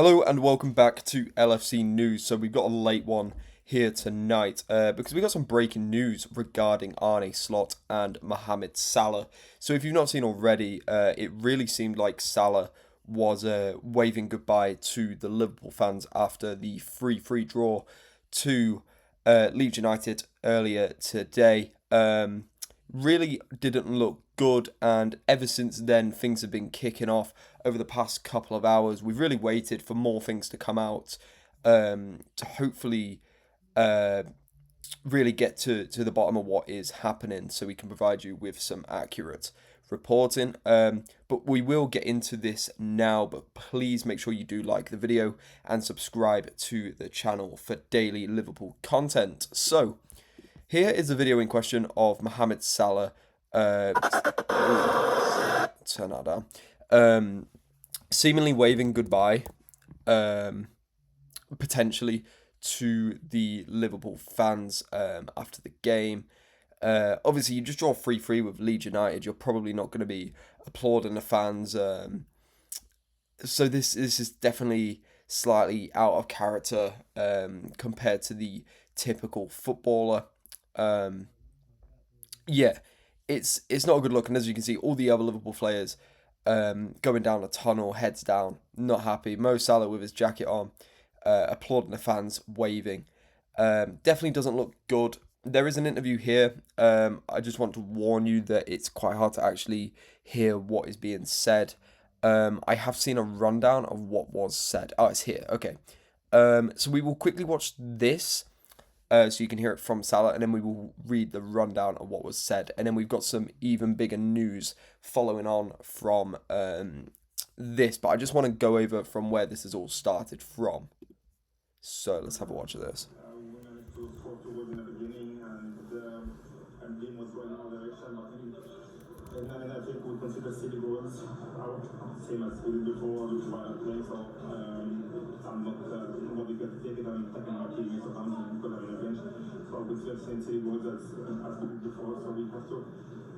Hello and welcome back to LFC News. So we've got a late one here tonight because we got some breaking news regarding Arne Slot and Mohamed Salah. So if you've not seen already, it really seemed like Salah was waving goodbye to the Liverpool fans after the 3-3 draw to Leeds United earlier today. Really didn't look good, and ever since then things have been kicking off over the past couple of hours. We've really waited for more things to come out to hopefully really get to the bottom of what is happening so we can provide you with some accurate reporting. But we will get into this now, but please make sure you do like the video and subscribe to the channel for daily Liverpool content. So here is the video in question of Mohamed Salah. Turn that down. Seemingly waving goodbye, potentially, to the Liverpool fans after the game. Obviously, you just draw 3-3 with Leeds United. You're probably not going to be applauding the fans. So this is definitely slightly out of character compared to the typical footballer. Yeah, it's not a good look, and as you can see, all the other Liverpool players going down a tunnel, heads down, not happy. Mo Salah with his jacket on, applauding the fans, waving. Definitely doesn't look good. There is an interview here. I just want to warn you that it's quite hard to actually hear what is being said. I have seen a rundown of what was said. Oh, it's here. Okay. So we will quickly watch this. So you can hear it from Salah, and then we will read the rundown of what was said. And then we've got some even bigger news following on from this. But I just want to go over from where this has all started from. So let's have a watch of this. We managed to score two goals in the beginning, and game was going in our direction. But and I think we consider silly goals out, same as we did before, which were not playing. So I'm not nobody can take it. I'm attacking my teammates, so I'm because I'm on the bench. So we still same silly goals as we did before. So we have to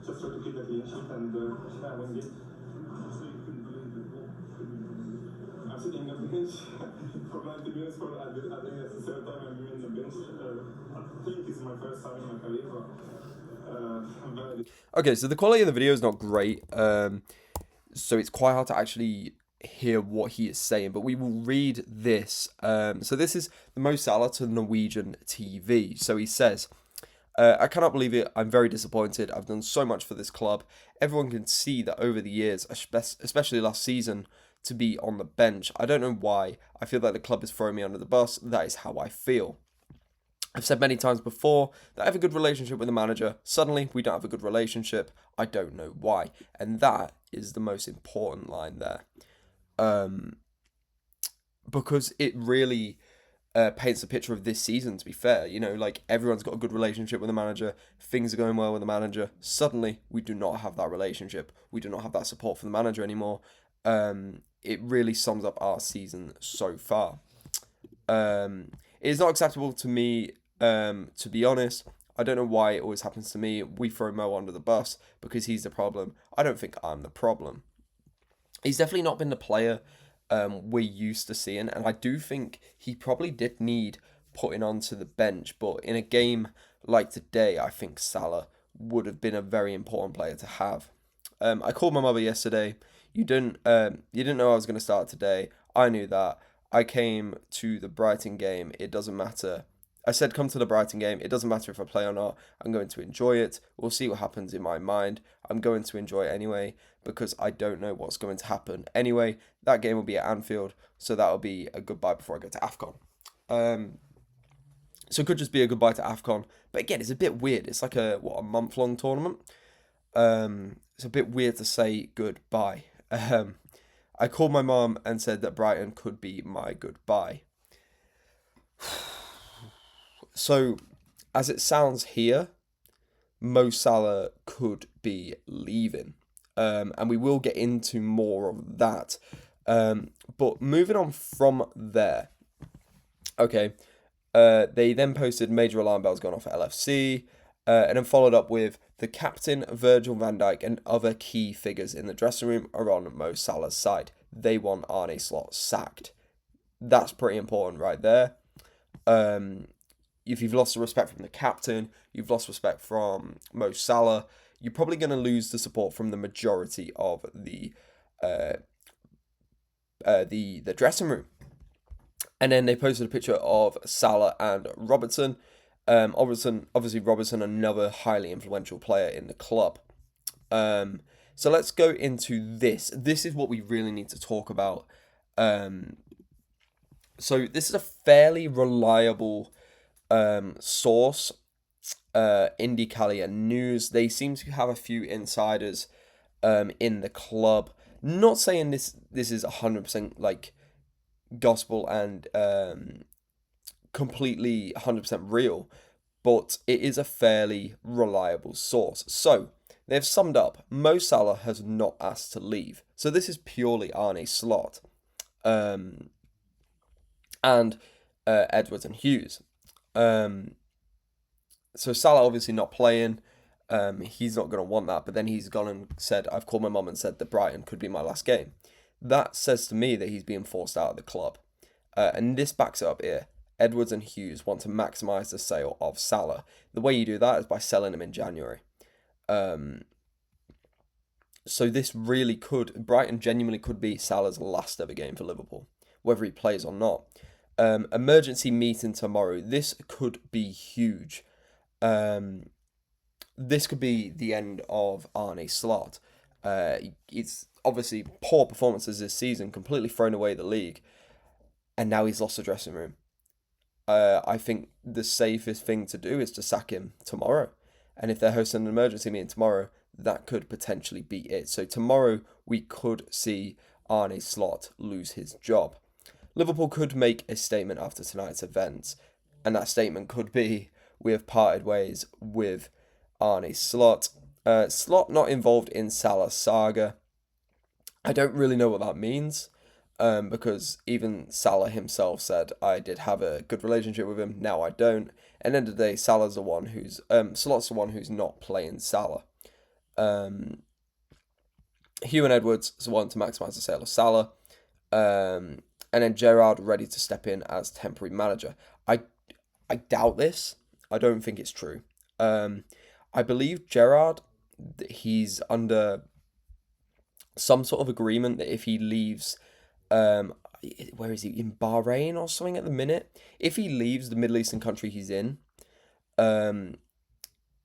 just try to keep the clean sheet and win it. So you can believe it. I'm sitting on the bench for 90 minutes. I think that's the third time I'm doing the bench. I think it's my first time in my career. So, Okay, so the quality of the video is not great. So it's quite hard to actually hear what he is saying, but we will read this. So this is the Mo Salah to Norwegian TV. So he says, I cannot believe it. I'm very disappointed. I've done so much for this club. Everyone can see that over the years, especially last season, to be on the bench. I don't know why. I feel like the club is throwing me under the bus. That is how I feel. I've said many times before that I have a good relationship with the manager. Suddenly, we don't have a good relationship. I don't know why. And that is the most important line there. Because it really paints a picture of this season, to be fair. You know, like, everyone's got a good relationship with the manager. Things are going well with the manager. Suddenly, we do not have that relationship. We do not have that support for the manager anymore. It really sums up our season so far. It is not acceptable to me, to be honest. I don't know why it always happens to me. We throw Mo under the bus because he's the problem. I don't think I'm the problem. He's definitely not been the player we're used to seeing, and I do think he probably did need putting onto the bench. But in a game like today, I think Salah would have been a very important player to have. I called my mother yesterday. You didn't know I was going to start today. I knew that. I came to the Brighton game. It doesn't matter. I said come to the Brighton game. It doesn't matter if I play or not. I'm going to enjoy it. We'll see what happens in my mind. I'm going to enjoy it anyway because I don't know what's going to happen. Anyway, that game will be at Anfield, so that'll be a goodbye before I go to AFCON. So it could just be a goodbye to AFCON. But again, it's a bit weird. It's like a month-long tournament. It's a bit weird to say goodbye. I called my mom and said that Brighton could be my goodbye. So, as it sounds here, Mo Salah could be leaving. And we will get into more of that. But moving on from there. Okay. They then posted major alarm bells going off at LFC. And then followed up with the captain, Virgil van Dijk, and other key figures in the dressing room are on Mo Salah's side. They want Arne Slot sacked. That's pretty important right there. If you've lost the respect from the captain, you've lost respect from Mo Salah, you're probably going to lose the support from the majority of the dressing room. And then they posted a picture of Salah and Robertson. Obviously Robertson, another highly influential player in the club. So let's go into this. This is what we really need to talk about. So this is a fairly reliable source, IndyCalia News. They seem to have a few insiders in the club. Not saying this is 100% like gospel and completely 100% real, but it is a fairly reliable source. So they've summed up: Mo Salah has not asked to leave. So this is purely Arne Slot, and Edwards and Hughes. So Salah obviously not playing. He's not going to want that, but then he's gone and said, I've called my mum and said that Brighton could be my last game. That says to me that he's being forced out of the club. And this backs it up here. Edwards and Hughes want to maximise the sale of Salah. The way you do that is by selling him in January. So this really could, Brighton genuinely could be Salah's last ever game for Liverpool, whether he plays or not. Emergency meeting tomorrow. This could be huge. This could be the end of Arne Slot. It's obviously poor performances this season, completely thrown away the league, and now he's lost the dressing room. I think the safest thing to do is to sack him tomorrow. And if they're hosting an emergency meeting tomorrow, that could potentially be it. So tomorrow we could see Arne Slot lose his job. Liverpool could make a statement after tonight's events, and that statement could be, we have parted ways with Arne Slot. Slot not involved in Salah's saga. I don't really know what that means, because even Salah himself said, I did have a good relationship with him, now I don't. And at the end of the day, Slot's the one who's not playing Salah. Hugh and Edwards want to maximise the sale of Salah. And then Gerrard ready to step in as temporary manager. I doubt this. I don't think it's true. I believe Gerrard, he's under some sort of agreement that if he leaves, where is he, in Bahrain or something at the minute? If he leaves the Middle Eastern country he's in,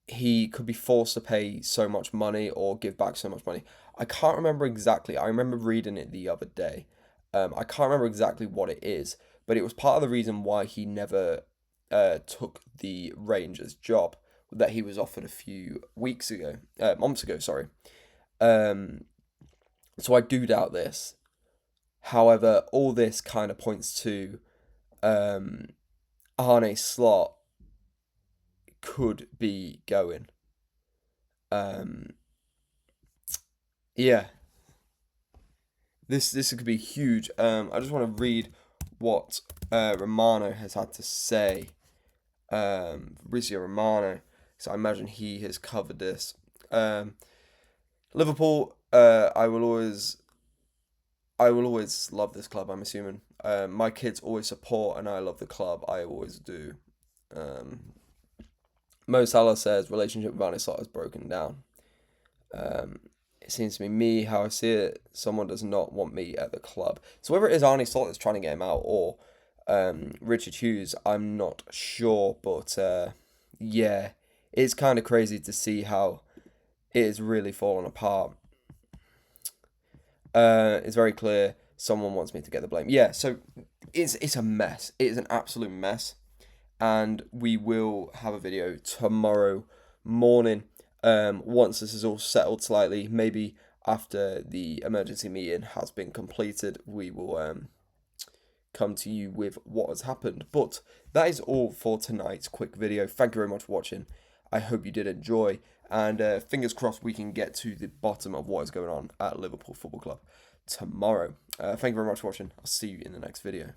he could be forced to pay so much money or give back so much money. I can't remember exactly. I remember reading it the other day. I can't remember exactly what it is, but it was part of the reason why he never took the Rangers job that he was offered a few months ago, sorry. So I do doubt this. However, all this kind of points to Arne Slot could be going. Yeah. This could be huge. I just want to read what Romano has had to say. Fabrizio Romano. So I imagine he has covered this. Liverpool, I will always love this club, I'm assuming. My kids always support and I love the club. I always do. Mo Salah says relationship with Arne Slot has broken down. It seems to me, how I see it, someone does not want me at the club. So whether it is Arne Slot that's trying to get him out or Richard Hughes, I'm not sure. But yeah, it's kind of crazy to see how it is really falling apart. It's very clear someone wants me to get the blame. Yeah, so it's a mess. It is an absolute mess. And we will have a video tomorrow morning. Once this is all settled slightly, maybe after the emergency meeting has been completed, we will come to you with what has happened. But that is all for tonight's quick video. Thank you very much for watching. I hope you did enjoy, and fingers crossed we can get to the bottom of what is going on at Liverpool Football Club tomorrow. Thank you very much for watching. I'll see you in the next video.